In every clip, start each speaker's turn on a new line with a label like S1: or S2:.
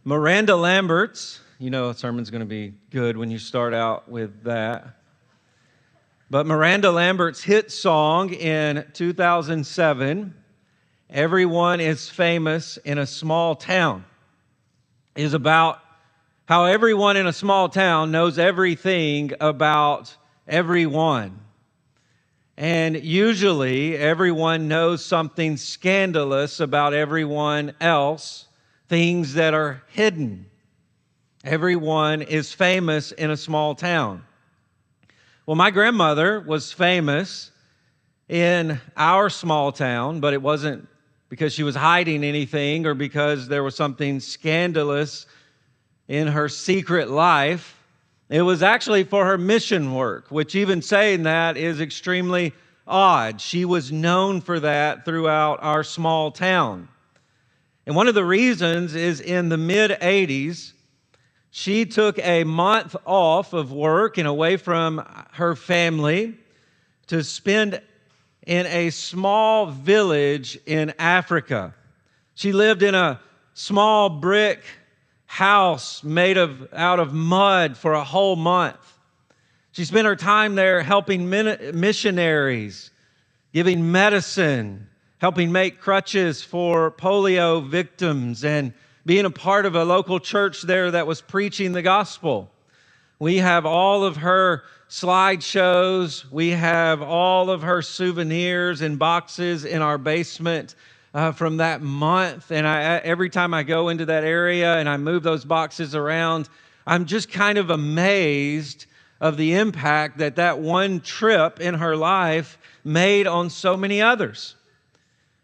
S1: Miranda Lambert's, you know a sermon's going to be good when you start out with that. But Miranda Lambert's hit song in 2007, Everyone is Famous in a Small Town, is about how everyone in a small town knows everything about everyone. And usually everyone knows something scandalous about everyone else, things that are hidden. Everyone is famous in a small town. Well, my grandmother was famous in our small town, but it wasn't because she was hiding anything or because there was something scandalous in her secret life. It was actually for her mission work, which even saying that is extremely odd. She was known for that throughout our small town. And one of the reasons is in the mid-'80s, she took a month off of work and away from her family to spend in a small village in Africa. She lived in a small brick house made out of mud for a whole month. She spent her time there helping missionaries, giving medicine, helping make crutches for polio victims, and being a part of a local church there that was preaching the gospel. We have all of her slideshows. We have all of her souvenirs and boxes in our basement from that month. And every time I go into that area and I move those boxes around, I'm just kind of amazed of the impact that one trip in her life made on so many others.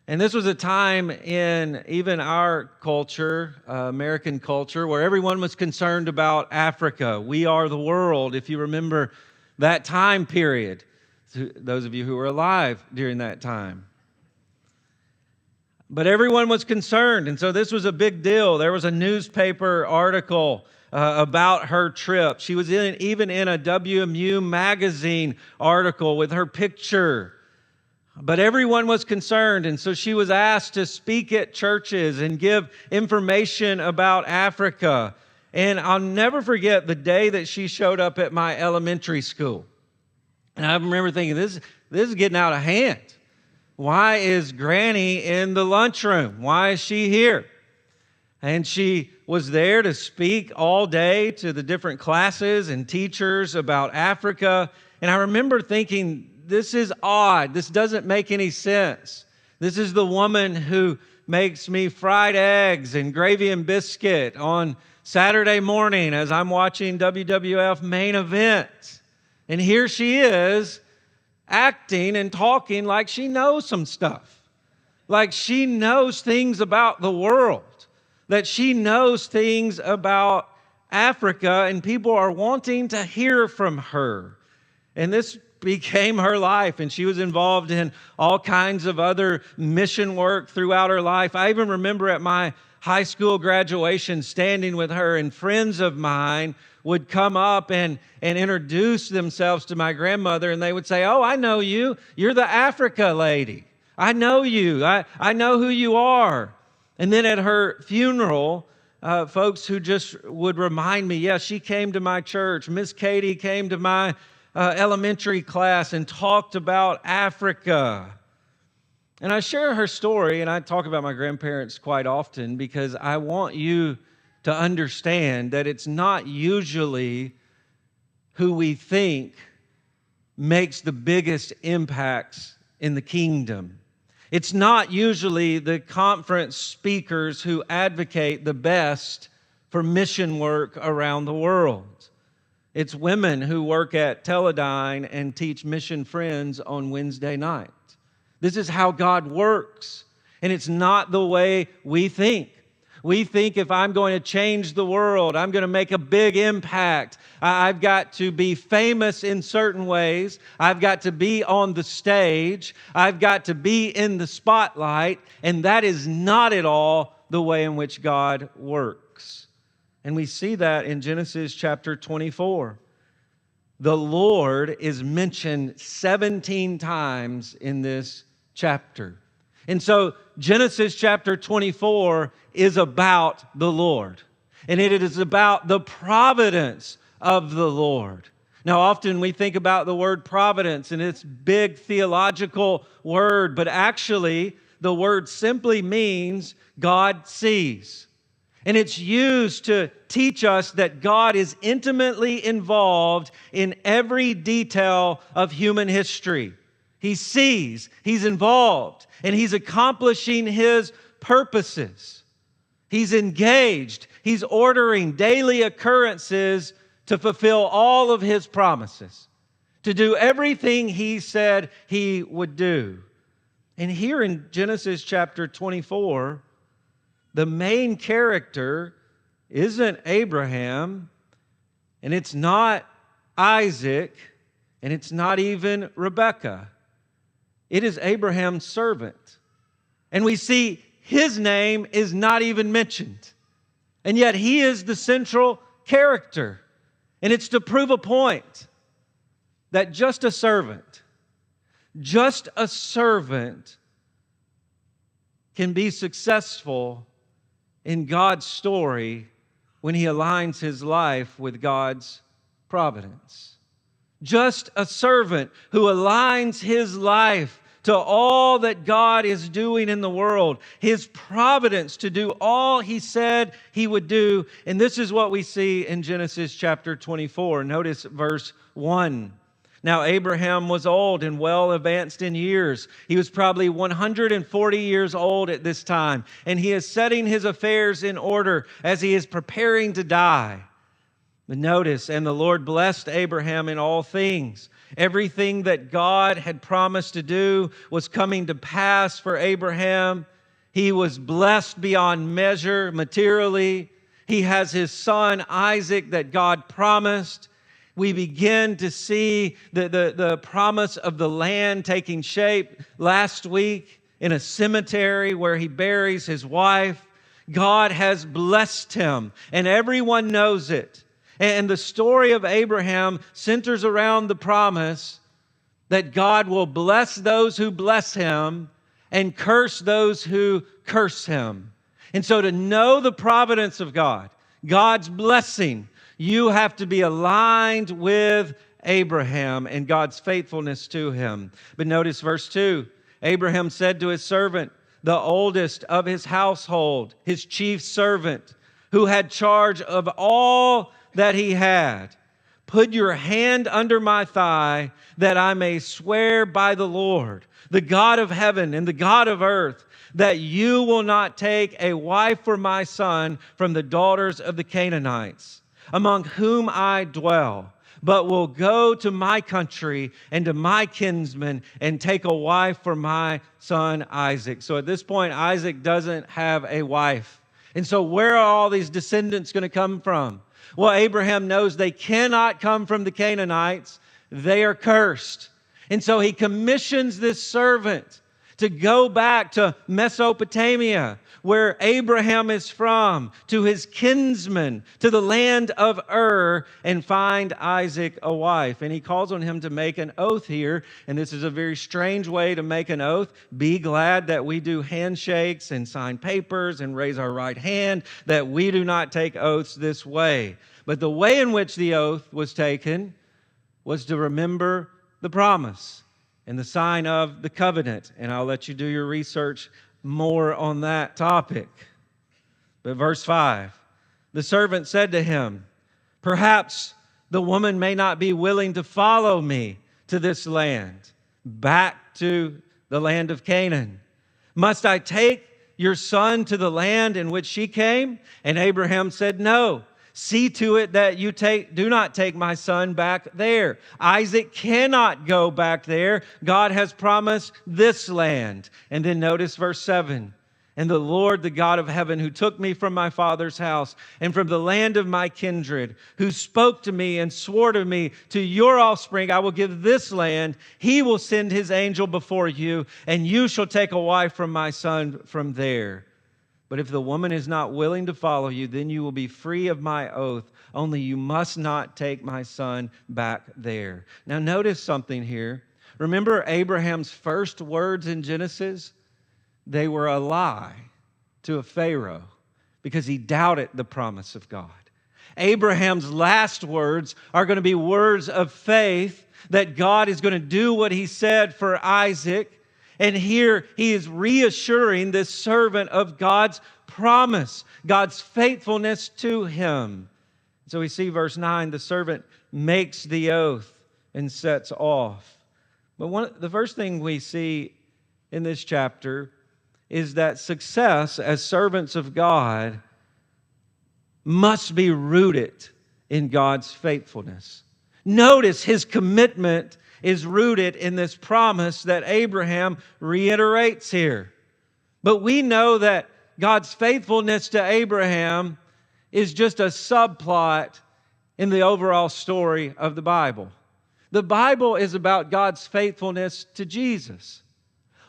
S1: And this was a time in even our culture, American culture, where everyone was concerned about Africa. We are the world, if you remember that time period, those of you who were alive during that time. But everyone was concerned, and so this was a big deal. There was a newspaper article about her trip. She was even in a WMU magazine article with her picture. But everyone was concerned, and so she was asked to speak at churches and give information about Africa. And I'll never forget the day that she showed up at my elementary school. And I remember thinking, this is getting out of hand. Why is Granny in the lunchroom? Why is she here? And she was there to speak all day to the different classes and teachers about Africa. And I remember thinking, this is odd. This doesn't make any sense. This is the woman who makes me fried eggs and gravy and biscuit on Saturday morning as I'm watching WWF main event. And here she is acting and talking like she knows some stuff, like she knows things about the world, that she knows things about Africa, and people are wanting to hear from her. And this became her life, and she was involved in all kinds of other mission work throughout her life. I even remember at my high school graduation standing with her, and friends of mine would come up and introduce themselves to my grandmother, and they would say, "Oh, I know you. You're the Africa lady. I know you. I know who you are." And then at her funeral, folks who just would remind me, "Yeah, she came to my church. Miss Katie came to my elementary class and talked about Africa." And I share her story, and I talk about my grandparents quite often because I want you to understand that it's not usually who we think makes the biggest impacts in the kingdom. It's not usually the conference speakers who advocate the best for mission work around the world. It's women who work at Teledyne and teach Mission Friends on Wednesday night. This is how God works, and it's not the way we think. We think if I'm going to change the world, I'm going to make a big impact, I've got to be famous in certain ways, I've got to be on the stage, I've got to be in the spotlight, and that is not at all the way in which God works. And we see that in Genesis chapter 24. The Lord is mentioned 17 times in this chapter. And so Genesis chapter 24 is about the Lord. And it is about the providence of the Lord. Now, often we think about the word providence and it's big theological word, but actually the word simply means God sees. And it's used to teach us that God is intimately involved in every detail of human history. He sees, He's involved, and He's accomplishing His purposes. He's engaged, He's ordering daily occurrences to fulfill all of His promises, to do everything He said He would do. And here in Genesis chapter 24, the main character isn't Abraham, and it's not Isaac, and it's not even Rebekah. It is Abraham's servant. And we see his name is not even mentioned. And yet he is the central character. And it's to prove a point that just a servant can be successful in God's story when he aligns his life with God's providence. Just a servant who aligns his life to all that God is doing in the world, His providence to do all He said He would do. And this is what we see in Genesis chapter 24. Notice verse 1. Now Abraham was old and well advanced in years. He was probably 140 years old at this time, and he is setting his affairs in order as he is preparing to die. But notice, and the Lord blessed Abraham in all things. Everything that God had promised to do was coming to pass for Abraham. He was blessed beyond measure materially. He has his son Isaac that God promised. We begin to see the promise of the land taking shape last week in a cemetery where he buries his wife. God has blessed him, and everyone knows it. And the story of Abraham centers around the promise that God will bless those who bless him and curse those who curse him. And so to know the providence of God, God's blessing, you have to be aligned with Abraham and God's faithfulness to him. But notice verse 2. Abraham said to his servant, the oldest of his household, his chief servant, who had charge of all that he had, put your hand under my thigh, that I may swear by the Lord, the God of heaven and the God of earth, that you will not take a wife for my son from the daughters of the Canaanites, among whom I dwell, but will go to my country and to my kinsmen and take a wife for my son Isaac. So at this point, Isaac doesn't have a wife. And so where are all these descendants going to come from? Well, Abraham knows they cannot come from the Canaanites. They are cursed. And so he commissions this servant to go back to Mesopotamia, where Abraham is from, to his kinsmen, to the land of Ur, and find Isaac a wife. And he calls on him to make an oath here. And this is a very strange way to make an oath. Be glad that we do handshakes and sign papers and raise our right hand, that we do not take oaths this way. But the way in which the oath was taken was to remember the promise and the sign of the covenant. And I'll let you do your research more on that topic. But verse 5, the servant said to him, perhaps the woman may not be willing to follow me to this land, back to the land of Canaan. Must I take your son to the land in which she came? And Abraham said, no. See to it that you do not take my son back there. Isaac cannot go back there. God has promised this land. And then notice verse 7. And the Lord, the God of heaven, who took me from my father's house and from the land of my kindred, who spoke to me and swore to me, to your offspring I will give this land. He will send his angel before you, and you shall take a wife from my son from there. But if the woman is not willing to follow you, then you will be free of my oath. Only you must not take my son back there. Now notice something here. Remember Abraham's first words in Genesis? They were a lie to a Pharaoh. because he doubted the promise of God. Abraham's last words are going to be words of faith that God is going to do what he said for Isaac. And here he is reassuring this servant of God's promise, God's faithfulness to him. So we see verse 9, the servant makes the oath and sets off. But the first thing we see in this chapter is that success as servants of God must be rooted in God's faithfulness. Notice his commitment is rooted in this promise that Abraham reiterates here. But we know that God's faithfulness to Abraham is just a subplot in the overall story of the Bible. The Bible is about God's faithfulness to Jesus.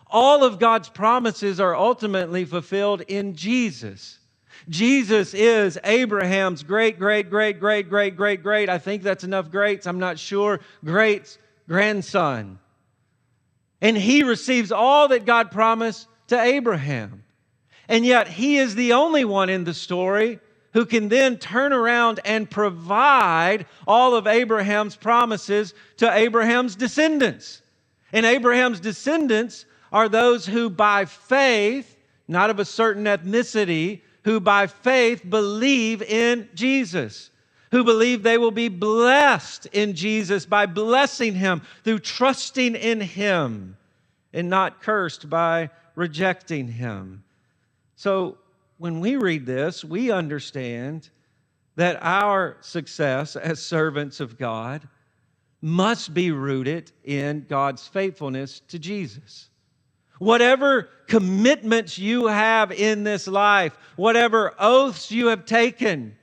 S1: All of God's promises are ultimately fulfilled in Jesus. Jesus is Abraham's great, I think that's enough greats, I'm not sure, great grandson. And he receives all that God promised to Abraham. And yet he is the only one in the story who can then turn around and provide all of Abraham's promises to Abraham's descendants. And Abraham's descendants are those who by faith, not of a certain ethnicity, who by faith believe in Jesus, who believe they will be blessed in Jesus by blessing Him through trusting in Him and not cursed by rejecting Him. So when we read this, we understand that our success as servants of God must be rooted in God's faithfulness to Jesus. Whatever commitments you have in this life, whatever oaths you have taken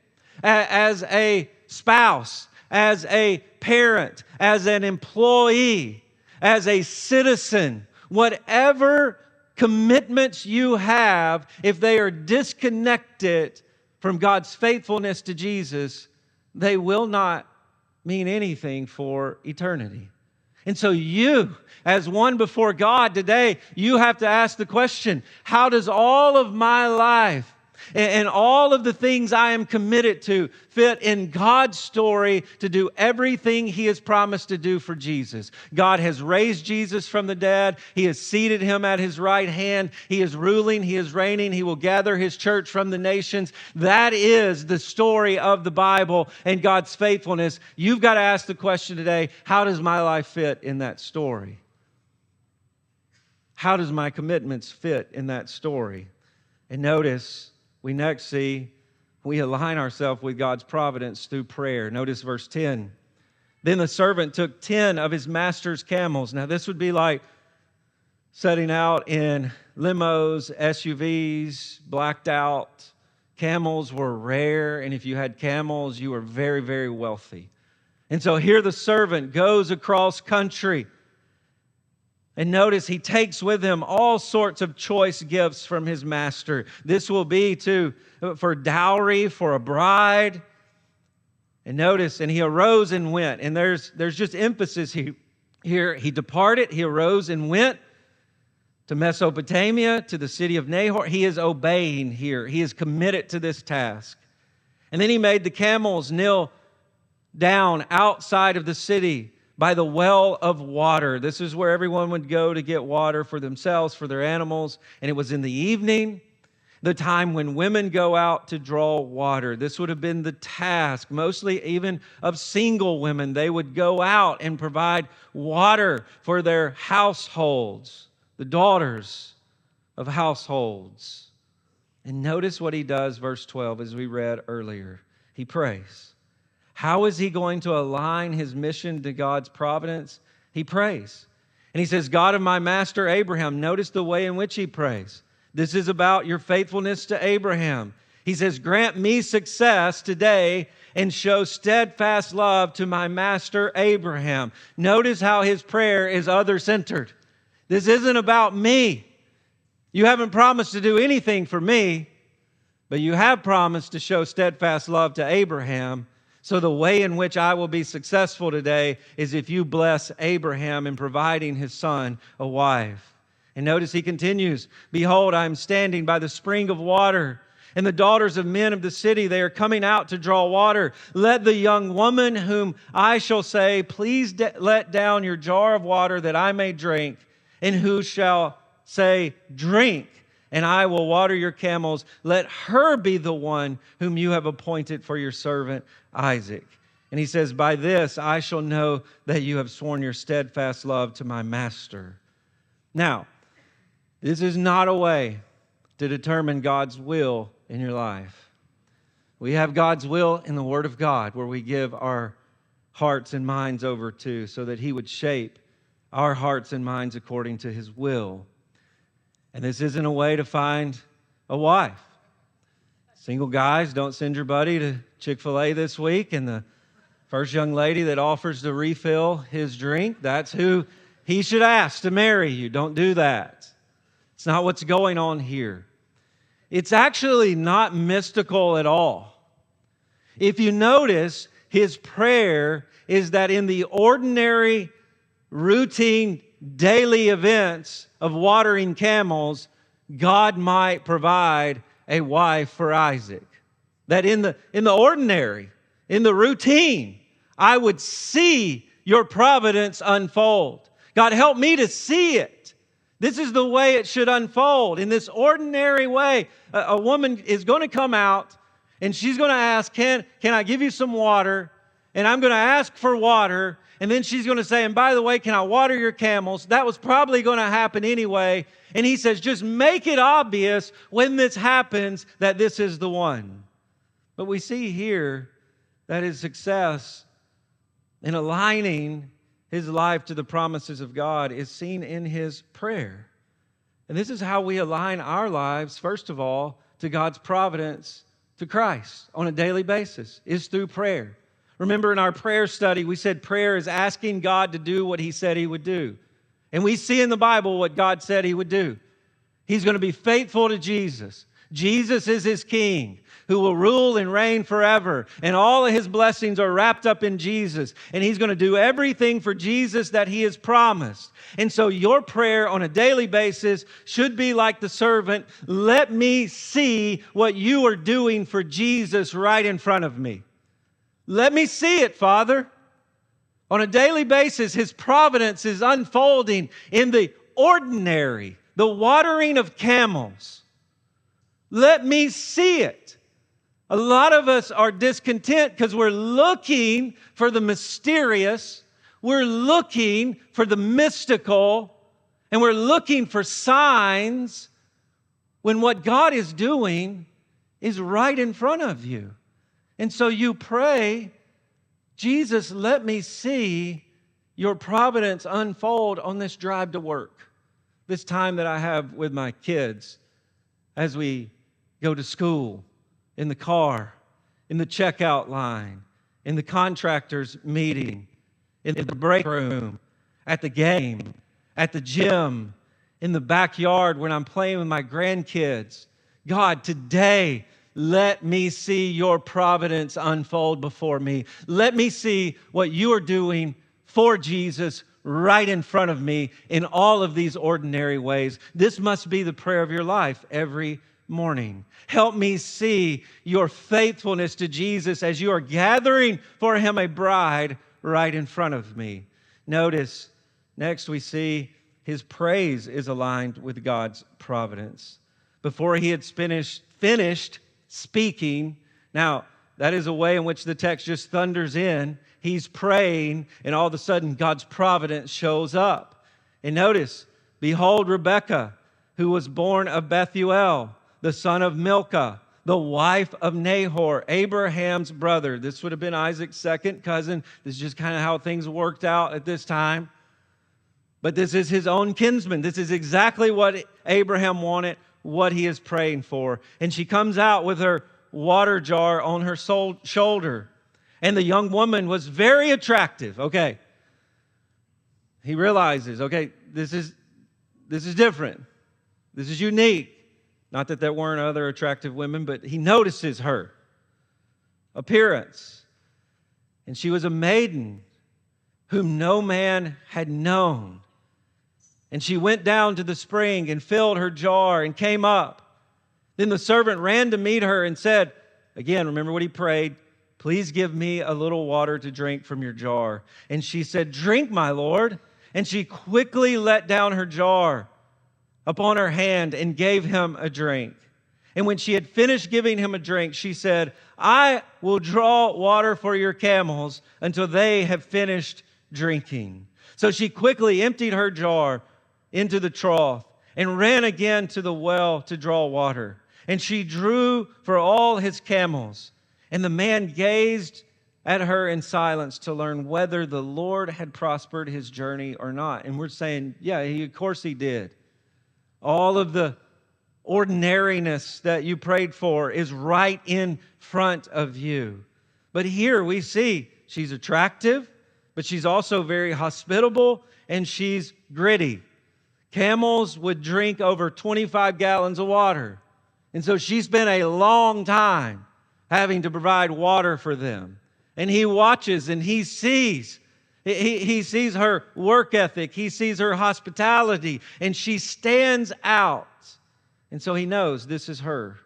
S1: as a spouse, as a parent, as an employee, as a citizen, whatever commitments you have, if they are disconnected from God's faithfulness to Jesus, they will not mean anything for eternity. And so you, as one before God today, you have to ask the question, how does all of my life and all of the things I am committed to fit in God's story to do everything He has promised to do for Jesus? God has raised Jesus from the dead. He has seated Him at His right hand. He is ruling. He is reigning. He will gather His church from the nations. That is the story of the Bible and God's faithfulness. You've got to ask the question today, how does my life fit in that story? How does my commitments fit in that story? And notice, we next see we align ourselves with God's providence through prayer. Notice verse 10. Then the servant took 10 of his master's camels. Now this would be like setting out in limos, SUVs, blacked out. Camels were rare, and if you had camels, you were very, very wealthy. And so here the servant goes across country. And notice he takes with him all sorts of choice gifts from his master. This will be for dowry, for a bride. And notice, and he arose and went. And there's just emphasis here. He departed, he arose and went to Mesopotamia, to the city of Nahor. He is obeying here. He is committed to this task. And then he made the camels kneel down outside of the city by the well of water. This is where everyone would go to get water for themselves, for their animals. And it was in the evening, the time when women go out to draw water. This would have been the task, mostly even of single women. They would go out and provide water for their households, the daughters of households. And notice what he does, verse 12, as we read earlier. He prays. How is he going to align his mission to God's providence? He prays. And he says, God of my master Abraham. Notice the way in which he prays. This is about your faithfulness to Abraham. He says, grant me success today and show steadfast love to my master Abraham. Notice how his prayer is other-centered. This isn't about me. You haven't promised to do anything for me, but you have promised to show steadfast love to Abraham. So the way in which I will be successful today is if you bless Abraham in providing his son a wife. And notice he continues, behold, I am standing by the spring of water. And the daughters of men of the city, they are coming out to draw water. Let the young woman whom I shall say, please let down your jar of water that I may drink. And who shall say, drink, and I will water your camels. Let her be the one whom you have appointed for your servant Isaac. And he says, by this I shall know that you have sworn your steadfast love to my master. Now, this is not a way to determine God's will in your life. We have God's will in the Word of God, where we give our hearts and minds over to, so that He would shape our hearts and minds according to His will. And this isn't a way to find a wife. Single guys, don't send your buddy to Chick-fil-A this week, and the first young lady that offers to refill his drink, that's who he should ask to marry you. Don't do that. It's not what's going on here. It's actually not mystical at all. If you notice, his prayer is that in the ordinary, routine, daily events of watering camels, God might provide a wife for Isaac. That in the ordinary, in the routine, I would see your providence unfold. God, help me to see it. This is the way it should unfold. In this ordinary way, a woman is going to come out and she's going to ask, can I give you some water? And I'm going to ask for water. And then she's going to say, and by the way, can I water your camels? That was probably going to happen anyway. And he says, just make it obvious when this happens that this is the one. But we see here that his success in aligning his life to the promises of God is seen in his prayer. And this is how we align our lives, first of all, to God's providence, to Christ on a daily basis, is through prayer. Remember in our prayer study, we said prayer is asking God to do what He said He would do. And we see in the Bible what God said He would do. He's going to be faithful to Jesus. Jesus is His King who will rule and reign forever. And all of His blessings are wrapped up in Jesus. And He's going to do everything for Jesus that He has promised. And so your prayer on a daily basis should be like the servant, let me see what you are doing for Jesus right in front of me. Let me see it, Father. On a daily basis, His providence is unfolding in the ordinary, the watering of camels. Let me see it. A lot of us are discontent because we're looking for the mysterious, we're looking for the mystical, and we're looking for signs when what God is doing is right in front of you. And so you pray, Jesus, let me see your providence unfold on this drive to work, this time that I have with my kids as we go to school, in the car, in the checkout line, in the contractor's meeting, in the break room, at the game, at the gym, in the backyard when I'm playing with my grandkids. God, today, let me see your providence unfold before me. Let me see what you are doing for Jesus right in front of me in all of these ordinary ways. This must be the prayer of your life every morning. Help me see your faithfulness to Jesus as you are gathering for Him a bride right in front of me. Notice, next we see his praise is aligned with God's providence. Before he had finished speaking, now that is a way in which the text just thunders in. He's praying, and all of a sudden God's providence shows up. And notice, behold, Rebekah, who was born of Bethuel, the son of Milcah, the wife of Nahor, Abraham's brother. This would have been Isaac's second cousin. This is just kind of how things worked out at this time. But this is his own kinsman. This is exactly what Abraham wanted, what he is praying for. And she comes out with her water jar on her shoulder. And the young woman was very attractive. Okay. He realizes, okay, this is different. This is unique. Not that there weren't other attractive women, but he notices her appearance. And she was a maiden whom no man had known. And she went down to the spring and filled her jar and came up. Then the servant ran to meet her and said, again, remember what he prayed, please give me a little water to drink from your jar. And she said, drink, my lord. And she quickly let down her jar upon her hand and gave him a drink. And when she had finished giving him a drink, she said, I will draw water for your camels until they have finished drinking. So she quickly emptied her jar into the trough and ran again to the well to draw water. And she drew for all his camels. And the man gazed at her in silence to learn whether the Lord had prospered his journey or not. And we're saying, yeah, of course he did. All of the ordinariness that you prayed for is right in front of you. But here we see she's attractive, but she's also very hospitable, and she's gritty. Camels would drink over 25 gallons of water. And so she spent a long time having to provide water for them. And he watches and he sees. He sees her work ethic. He sees her hospitality. And she stands out. And so he knows this is her.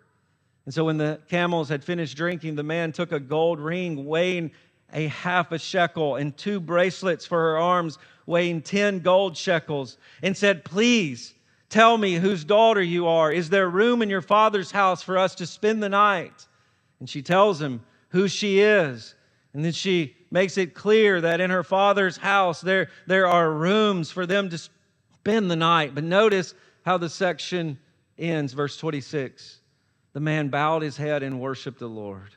S1: And so when the camels had finished drinking, the man took a gold ring weighing a half a shekel and 2 bracelets for her arms weighing 10 gold shekels and said, please tell me whose daughter you are. Is there room in your father's house for us to spend the night? And she tells him who she is. And then she makes it clear that in her father's house there are rooms for them to spend the night. But notice how the section ends, verse 26. The man bowed his head and worshiped the Lord.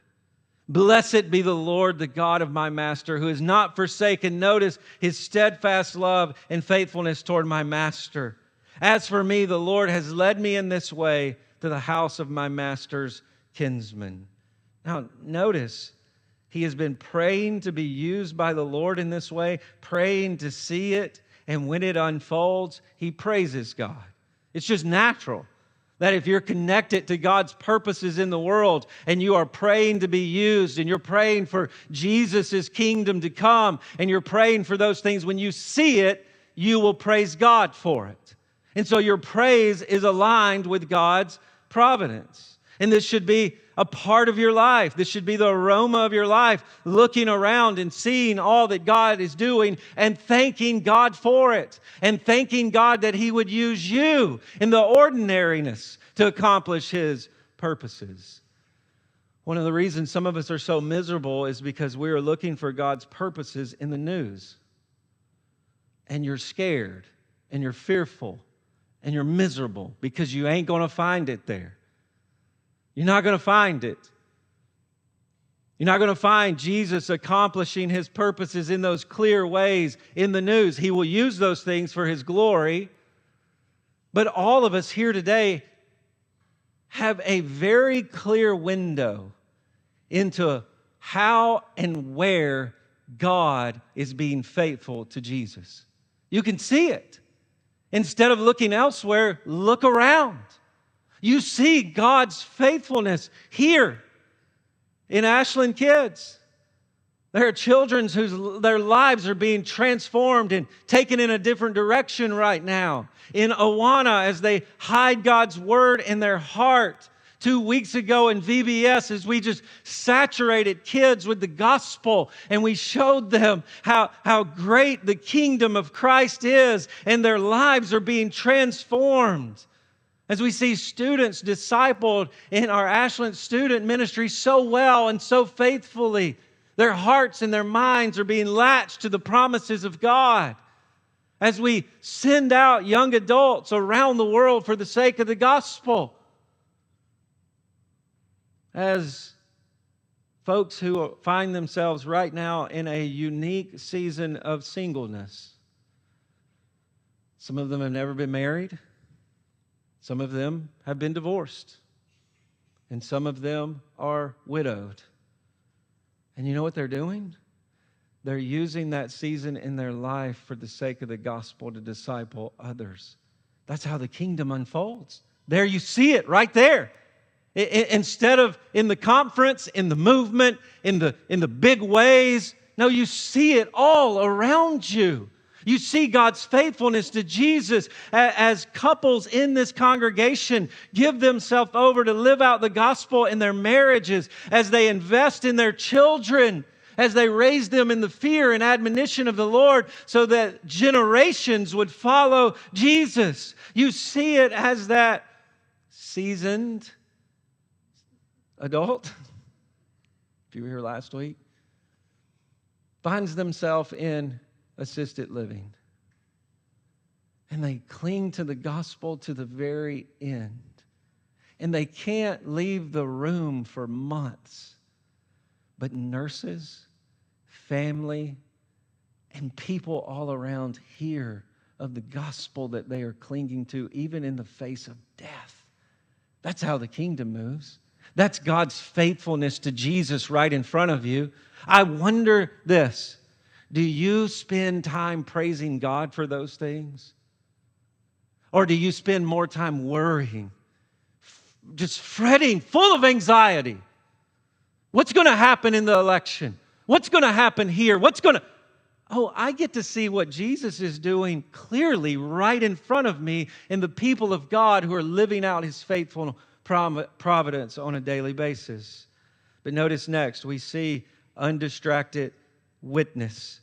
S1: Blessed be the Lord, the God of my master, who has not forsaken, notice, his steadfast love and faithfulness toward my master. As for me, the Lord has led me in this way to the house of my master's kinsman. Now, notice, he has been praying to be used by the Lord in this way, praying to see it, and when it unfolds, he praises God. It's just natural that if you're connected to God's purposes in the world and you are praying to be used and you're praying for Jesus' kingdom to come and you're praying for those things, when you see it, you will praise God for it. And so your praise is aligned with God's providence. And this should be a part of your life. This should be the aroma of your life, looking around and seeing all that God is doing and thanking God for it, and thanking God that He would use you in the ordinariness to accomplish His purposes. One of the reasons some of us are so miserable is because we are looking for God's purposes in the news. And you're scared, and you're fearful, and you're miserable because you ain't going to find it there. You're not going to find it. You're not going to find Jesus accomplishing His purposes in those clear ways in the news. He will use those things for His glory. But all of us here today have a very clear window into how and where God is being faithful to Jesus. You can see it. Instead of looking elsewhere, look around. You see God's faithfulness here in Ashland Kids. There are children whose their lives are being transformed and taken in a different direction right now. In Awana, as they hide God's Word in their heart. 2 weeks ago in VBS, as we just saturated kids with the gospel and we showed them how great the kingdom of Christ is, and their lives are being transformed. As we see students discipled in our Ashland student ministry so well and so faithfully, their hearts and their minds are being latched to the promises of God. As we send out young adults around the world for the sake of the gospel. As folks who find themselves right now in a unique season of singleness. Some of them have never been married. Some of them have been divorced. And some of them are widowed. And you know what they're doing? They're using that season in their life for the sake of the gospel to disciple others. That's how the kingdom unfolds. There you see it right there. Instead of in the conference, in the movement, in the big ways, no, you see it all around you. You see God's faithfulness to Jesus as couples in this congregation give themselves over to live out the gospel in their marriages, as they invest in their children, as they raise them in the fear and admonition of the Lord so that generations would follow Jesus. You see it as that seasoned adult, if you were here last week, finds themselves in assisted living. And they cling to the gospel to the very end. And they can't leave the room for months. But nurses, family, and people all around hear of the gospel that they are clinging to, even in the face of death. That's how the kingdom moves. That's God's faithfulness to Jesus right in front of you. I wonder this. Do you spend time praising God for those things? Or do you spend more time worrying, just fretting, full of anxiety? What's going to happen in the election? What's going to happen here? Oh, I get to see what Jesus is doing clearly right in front of me in the people of God who are living out His faithful providence on a daily basis. But notice next, we see undistracted witness.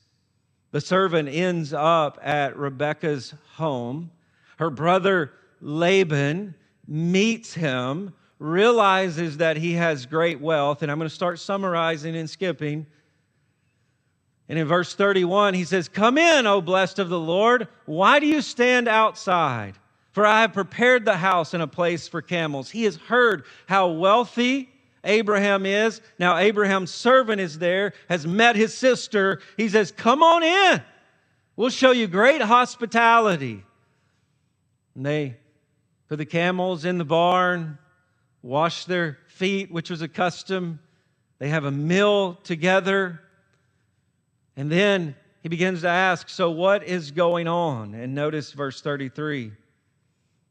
S1: The servant ends up at Rebekah's home. Her brother Laban meets him, realizes that he has great wealth, and I'm going to start summarizing and skipping. And in verse 31, he says, "Come in, O blessed of the Lord. Why do you stand outside? For I have prepared the house and a place for camels." He has heard how wealthy Abraham is. Now Abraham's servant is there, has met his sister. He says, "Come on in. We'll show you great hospitality." And they put the camels in the barn, wash their feet, which was a custom. They have a meal together. And then he begins to ask, so what is going on? And notice verse 33.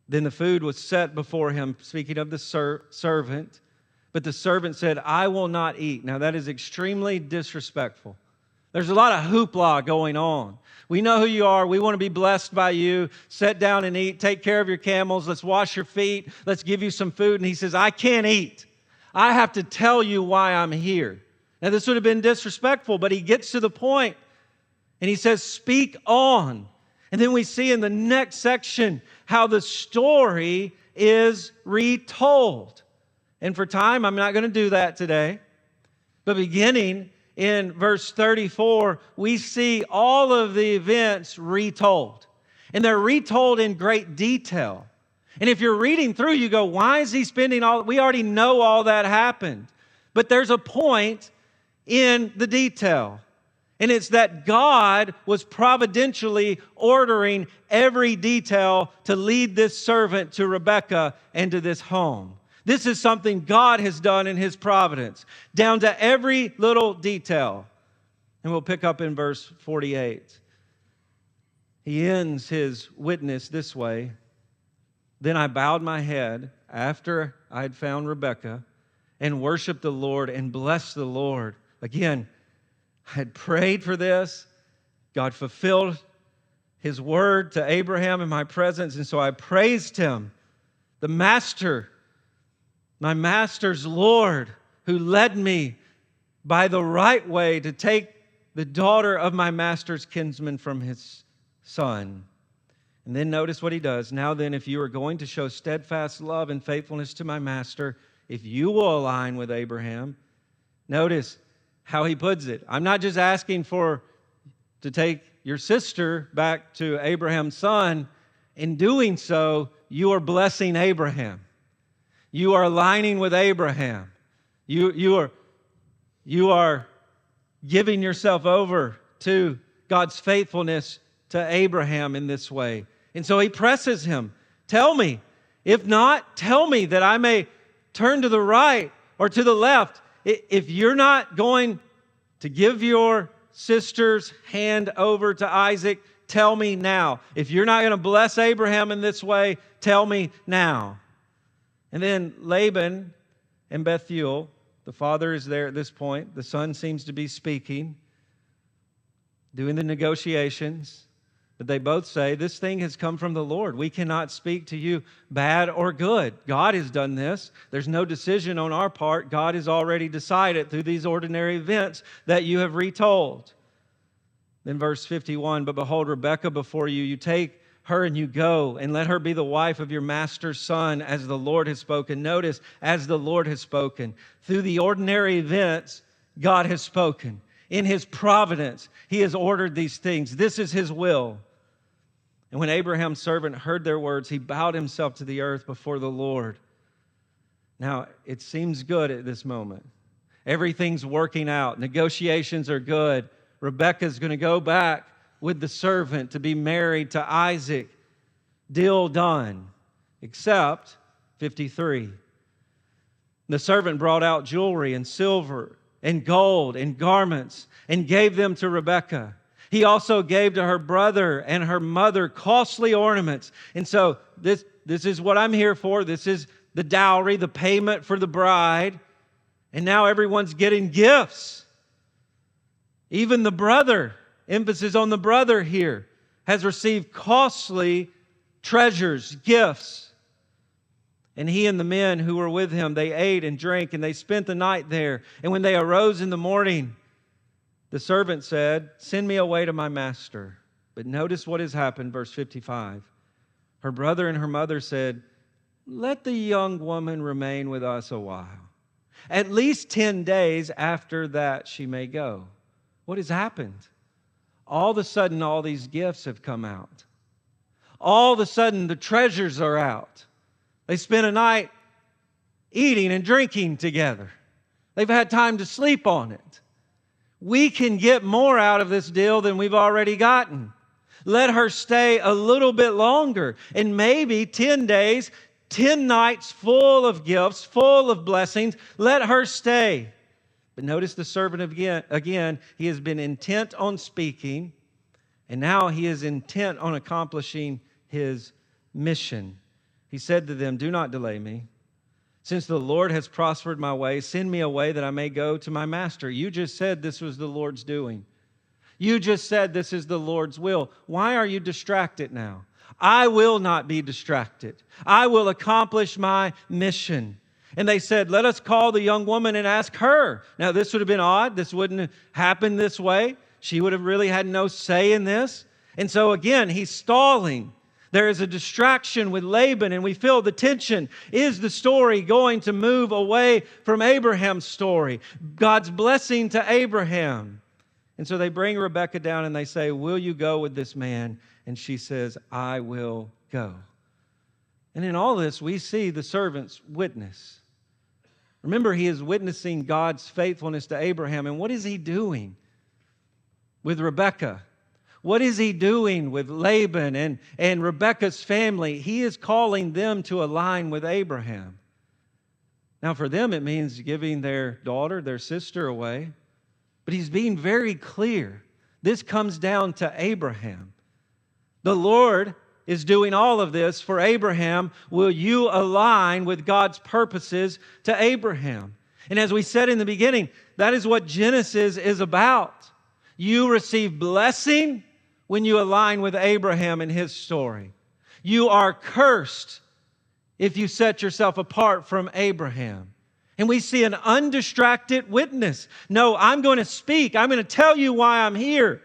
S1: Then the food was set before him, speaking of the servant. But the servant said, "I will not eat." Now that is extremely disrespectful. There's a lot of hoopla going on. We know who you are. We want to be blessed by you. Sit down and eat. Take care of your camels. Let's wash your feet. Let's give you some food. And he says, "I can't eat. I have to tell you why I'm here." Now this would have been disrespectful, but he gets to the point and he says, "Speak on." And then we see in the next section how the story is retold. And for time, I'm not going to do that today. But beginning in verse 34, we see all of the events retold. And they're retold in great detail. And if you're reading through, you go, why is he spending all? We already know all that happened. But there's a point in the detail. And it's that God was providentially ordering every detail to lead this servant to Rebekah and to this home. This is something God has done in His providence, down to every little detail. And we'll pick up in verse 48. He ends his witness this way. "Then I bowed my head after I had found Rebekah and worshiped the Lord and blessed the Lord." Again, I had prayed for this. God fulfilled His word to Abraham in my presence, and so I praised Him, the Master, my Master's Lord, who led me by the right way to take the daughter of my Master's kinsman from his son. And then notice what he does. "Now then, if you are going to show steadfast love and faithfulness to my Master, if you will align with Abraham," notice how he puts it. I'm not just asking to take your sister back to Abraham's son. In doing so, you are blessing Abraham. You are aligning with Abraham. You are giving yourself over to God's faithfulness to Abraham in this way. And so he presses him. "Tell me. If not, tell me that I may turn to the right or to the left. If you're not going to give your sister's hand over to Isaac, tell me now. If you're not going to bless Abraham in this way, tell me now." And then Laban and Bethuel, the father is there at this point. The son seems to be speaking, doing the negotiations. But they both say, this thing has come from the Lord. We cannot speak to you bad or good. God has done this. There's no decision on our part. God has already decided through these ordinary events that you have retold. Then verse 51, but behold, Rebekah before you, you take her and you go, and let her be the wife of your master's son, as the Lord has spoken. Notice, as the Lord has spoken. Through the ordinary events, God has spoken. In His providence, He has ordered these things. This is His will. And when Abraham's servant heard their words, he bowed himself to the earth before the Lord. Now, it seems good at this moment. Everything's working out. Negotiations are good. Rebekah's going to go back with the servant to be married to Isaac. Deal done. Except 53. The servant brought out jewelry and silver and gold and garments and gave them to Rebekah. He also gave to her brother and her mother costly ornaments. And so this is what I'm here for. This is the dowry, the payment for the bride. And now everyone's getting gifts. Even the brother, emphasis on the brother here, has received costly treasures, gifts. And he and the men who were with him, they ate and drank, and they spent the night there. And when they arose in the morning, the servant said, send me away to my master. But notice what has happened, verse 55. Her brother and her mother said, let the young woman remain with us a while. At least 10 days after that she may go. What has happened? All of a sudden, all these gifts have come out. All of a sudden, the treasures are out. They spent a night eating and drinking together. They've had time to sleep on it. We can get more out of this deal than we've already gotten. Let her stay a little bit longer, and maybe 10 days, 10 nights full of gifts, full of blessings. Let her stay. But notice the servant again, he has been intent on speaking, and now he is intent on accomplishing his mission. He said to them, do not delay me. Since the Lord has prospered my way, send me away that I may go to my master. You just said this was the Lord's doing. You just said this is the Lord's will. Why are you distracted now? I will not be distracted. I will accomplish my mission. And they said, let us call the young woman and ask her. Now, this would have been odd. This wouldn't have happened this way. She would have really had no say in this. And so again, he's stalling. There is a distraction with Laban, and we feel the tension. Is the story going to move away from Abraham's story? God's blessing to Abraham. And so they bring Rebekah down and they say, will you go with this man? And she says, I will go. And in all this, we see the servant's witness. Remember, he is witnessing God's faithfulness to Abraham. And what is he doing with Rebekah? What is he doing with Laban and Rebekah's family? He is calling them to align with Abraham. Now, for them, it means giving their daughter, their sister away. But he's being very clear. This comes down to Abraham. The Lord is doing all of this for Abraham. Will you align with God's purposes to Abraham? And as we said in the beginning, that is what Genesis is about. You receive blessing when you align with Abraham and his story. You are cursed if you set yourself apart from Abraham. And we see an undistracted witness. No, I'm going to speak. I'm going to tell you why I'm here.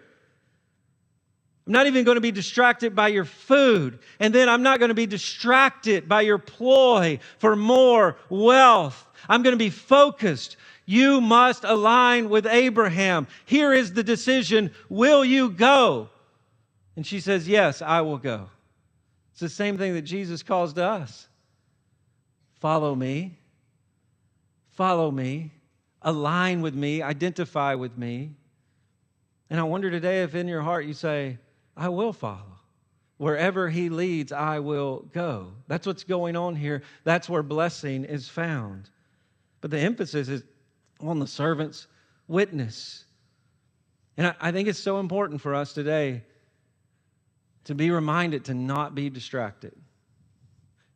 S1: I'm not even going to be distracted by your food. And then I'm not going to be distracted by your ploy for more wealth. I'm going to be focused. You must align with Abraham. Here is the decision. Will you go? And she says, yes, I will go. It's the same thing that Jesus calls to us. Follow me. Follow me. Align with me. Identify with me. And I wonder today if in your heart you say, I will follow. Wherever he leads, I will go. That's what's going on here. That's where blessing is found. But the emphasis is on the servant's witness. And I think it's so important for us today to be reminded to not be distracted.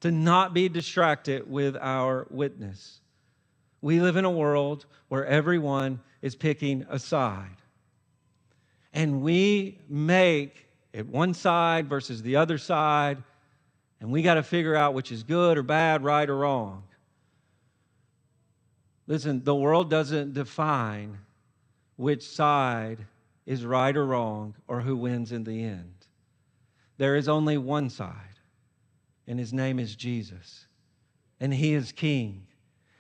S1: To not be distracted with our witness. We live in a world where everyone is picking a side. And we make at one side versus the other side, and we got to figure out which is good or bad, right or wrong. Listen, the world doesn't define which side is right or wrong or who wins in the end. There is only one side, and his name is Jesus, and he is King.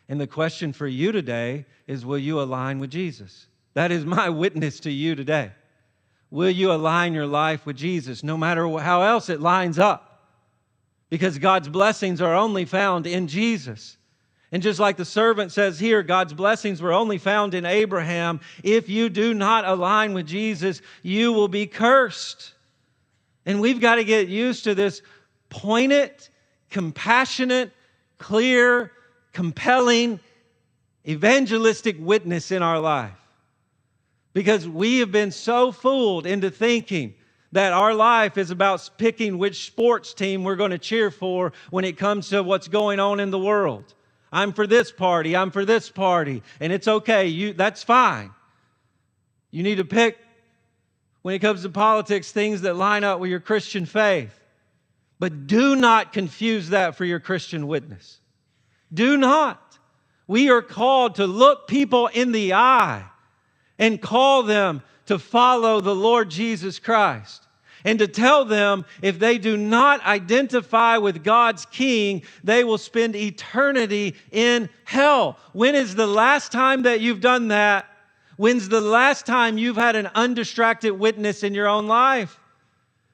S1: And the question for you today is, will you align with Jesus? That is my witness to you today. Will you align your life with Jesus, no matter how else it lines up? Because God's blessings are only found in Jesus. And just like the servant says here, God's blessings were only found in Abraham. If you do not align with Jesus, you will be cursed. And we've got to get used to this pointed, compassionate, clear, compelling, evangelistic witness in our life. Because we have been so fooled into thinking that our life is about picking which sports team we're going to cheer for when it comes to what's going on in the world. I'm for this party, I'm for this party, and it's okay, that's fine. You need to pick, when it comes to politics, things that line up with your Christian faith. But do not confuse that for your Christian witness. Do not. We are called to look people in the eye and call them to follow the Lord Jesus Christ. And to tell them if they do not identify with God's King, they will spend eternity in hell. When is the last time that you've done that? When's the last time you've had an undistracted witness in your own life?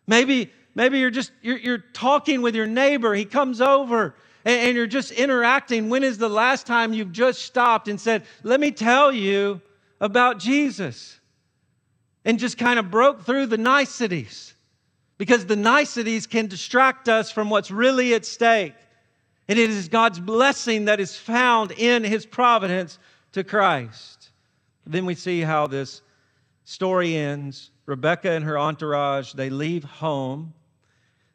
S1: Maybe you're talking with your neighbor. He comes over and you're just interacting. When is the last time you've just stopped and said, let me tell you about Jesus? And just kind of broke through the niceties. Because the niceties can distract us from what's really at stake. And it is God's blessing that is found in His providence to Christ. Then we see how this story ends. Rebekah and her entourage, they leave home.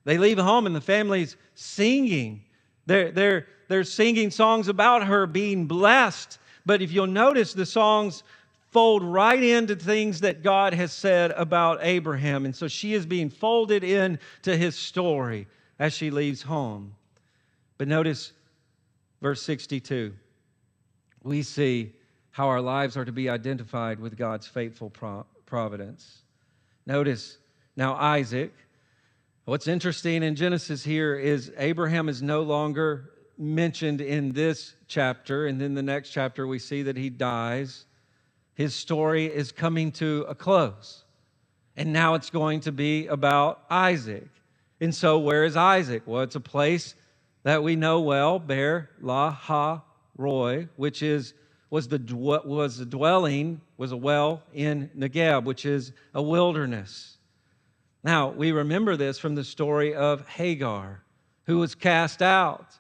S1: They leave home and the family's singing. They're singing songs about her being blessed. But if you'll notice, the songs fold right into things that God has said about Abraham. And so she is being folded into his story as she leaves home. But notice verse 62. We see how our lives are to be identified with God's faithful providence. Notice now Isaac. What's interesting in Genesis here is Abraham is no longer mentioned in this chapter. And then the next chapter we see that he dies. His story is coming to a close. And now it's going to be about Isaac. And so where is Isaac? Well, it's a place that we know well, Beer Lahai Roi, which was a well in Negeb, which is a wilderness. Now, we remember this from the story of Hagar, who was cast out.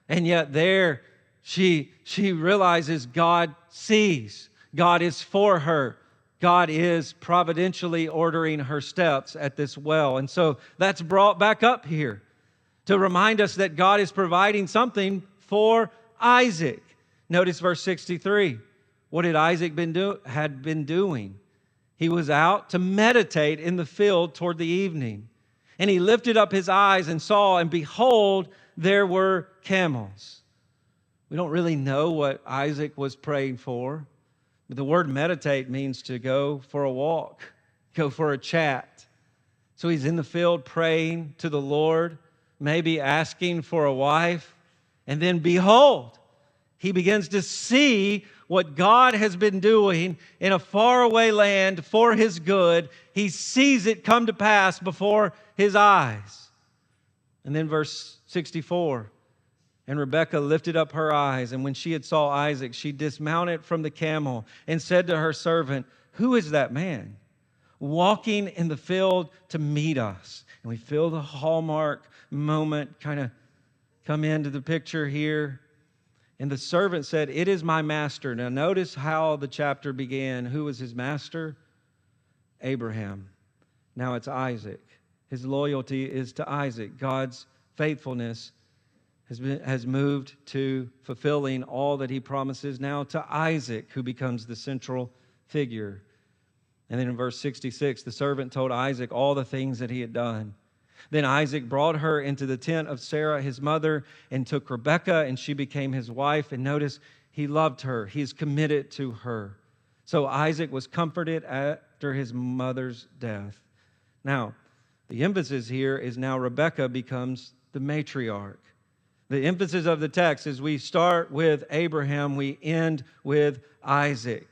S1: And yet there she realizes God sees. God is for her. God is providentially ordering her steps at this well. And so that's brought back up here to remind us that God is providing something for Isaac. Notice verse 63. What had Isaac had been doing? He was out to meditate in the field toward the evening. And he lifted up his eyes and saw, and behold, there were camels. We don't really know what Isaac was praying for. But the word meditate means to go for a walk, go for a chat. So he's in the field praying to the Lord, maybe asking for a wife. And then behold, he begins to see what God has been doing in a faraway land for his good. He sees it come to pass before his eyes. And then verse 64. And Rebekah lifted up her eyes, and when she had saw Isaac, she dismounted from the camel and said to her servant, who is that man walking in the field to meet us? And we feel the hallmark moment kind of come into the picture here. And the servant said, it is my master. Now notice how the chapter began. Who was his master? Abraham. Now it's Isaac. His loyalty is to Isaac. God's faithfulness has moved to fulfilling all that he promises now to Isaac, who becomes the central figure. And then in verse 66, the servant told Isaac all the things that he had done. Then Isaac brought her into the tent of Sarah, his mother, and took Rebekah, and she became his wife. And notice, he loved her. He is committed to her. So Isaac was comforted after his mother's death. Now, the emphasis here is now Rebekah becomes the matriarch. The emphasis of the text is we start with Abraham, we end with Isaac.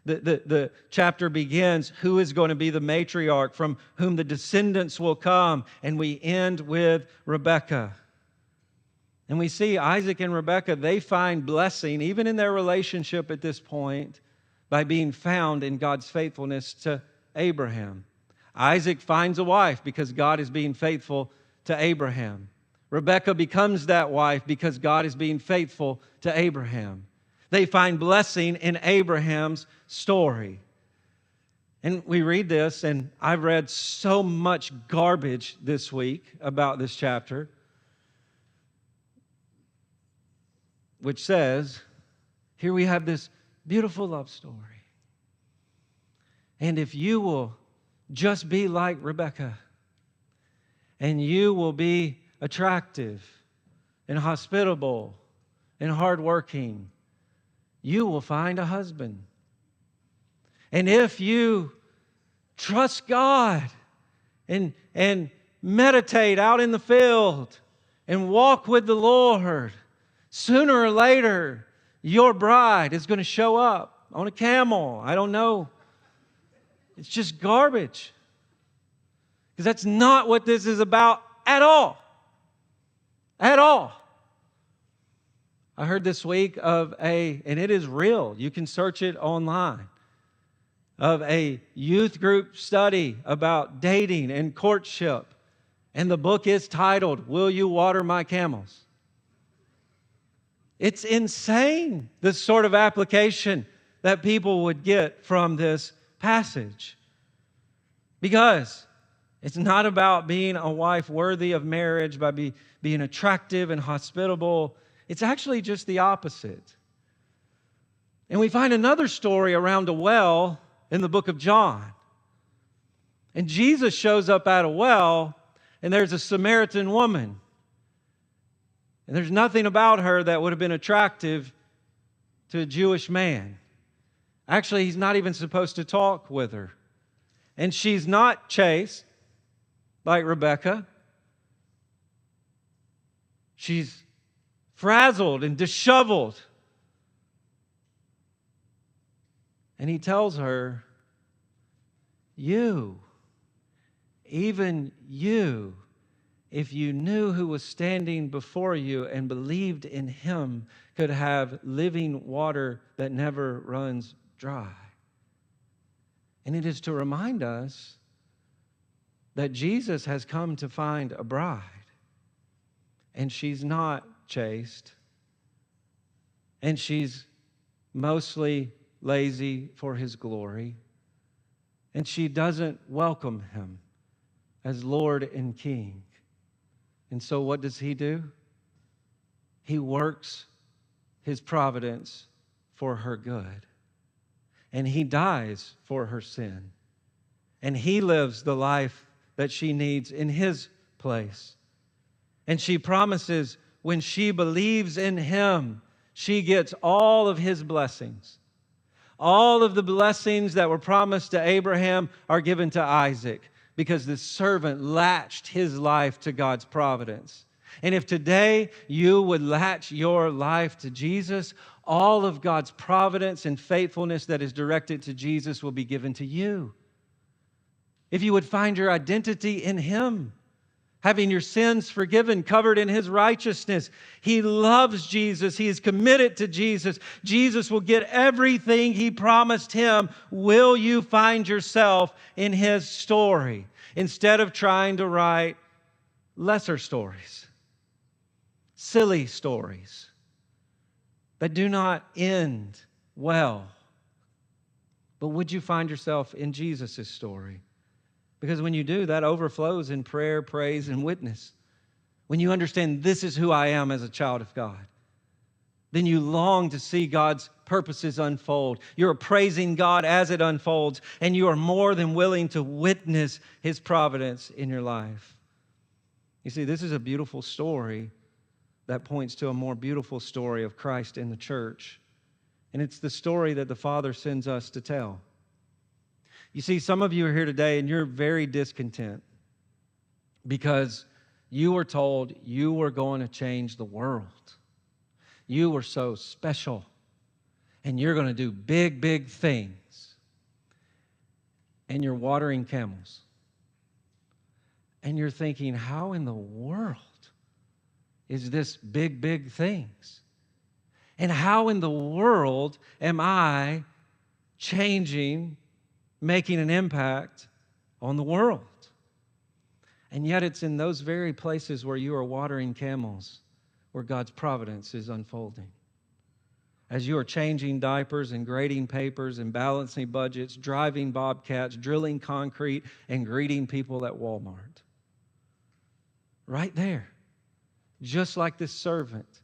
S1: The chapter begins, who is going to be the matriarch from whom the descendants will come, and we end with Rebekah. And we see Isaac and Rebekah, they find blessing, even in their relationship at this point, by being found in God's faithfulness to Abraham. Isaac finds a wife because God is being faithful to Abraham. Rebekah becomes that wife because God is being faithful to Abraham. They find blessing in Abraham's story. And we read this, and I've read so much garbage this week about this chapter, which says, here we have this beautiful love story. And if you will just be like Rebekah, and you will be attractive and hospitable and hardworking, you will find a husband. And if you trust God and meditate out in the field and walk with the Lord, sooner or later, your bride is going to show up on a camel. I don't know. It's just garbage. Because that's not what this is about at all. At all. I heard this week of and it is real, you can search it online, of a youth group study about dating and courtship. And the book is titled, Will You Water My Camels? It's insane, this sort of application that people would get from this passage. Because it's not about being a wife worthy of marriage by being attractive and hospitable. It's actually just the opposite. And we find another story around a well in the book of John. And Jesus shows up at a well, and there's a Samaritan woman. And there's nothing about her that would have been attractive to a Jewish man. Actually, he's not even supposed to talk with her. And she's not chaste like Rebekah. She's frazzled and disheveled. And he tells her, you, even you, if you knew who was standing before you and believed in him, could have living water that never runs dry. And it is to remind us that Jesus has come to find a bride. And she's not chaste. And she's mostly lazy for his glory. And she doesn't welcome him as Lord and King. And so what does he do? He works his providence for her good. And he dies for her sin. And he lives the life that she needs in his place. And she promises when she believes in him, she gets all of his blessings. All of the blessings that were promised to Abraham are given to Isaac because the servant latched his life to God's providence. And if today you would latch your life to Jesus, all of God's providence and faithfulness that is directed to Jesus will be given to you. If you would find your identity in him, having your sins forgiven, covered in his righteousness. He loves Jesus. He is committed to Jesus. Jesus will get everything he promised him. Will you find yourself in his story instead of trying to write lesser stories, silly stories that do not end well? But would you find yourself in Jesus' story? Because when you do, that overflows in prayer, praise, and witness. When you understand this is who I am as a child of God. then you long to see God's purposes unfold. You're praising God as it unfolds, and you are more than willing to witness His providence in your life. You see, this is a beautiful story that points to a more beautiful story of Christ in the church. And it's the story that the Father sends us to tell. You see, some of you are here today and you're very discontent because you were told you were going to change the world. You were so special and you're going to do big, big things. And you're watering camels. And you're thinking, how in the world is this big, big things? And how in the world am I changing, making an impact on the world? And yet it's in those very places where you are watering camels where God's providence is unfolding. As you are changing diapers and grading papers and balancing budgets, driving bobcats, drilling concrete, and greeting people at Walmart. Right there, just like this servant,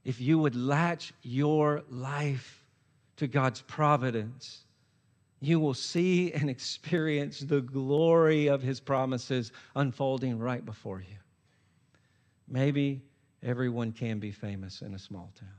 S1: if you would latch your life to God's providence, you will see and experience the glory of His promises unfolding right before you. Maybe everyone can be famous in a small town.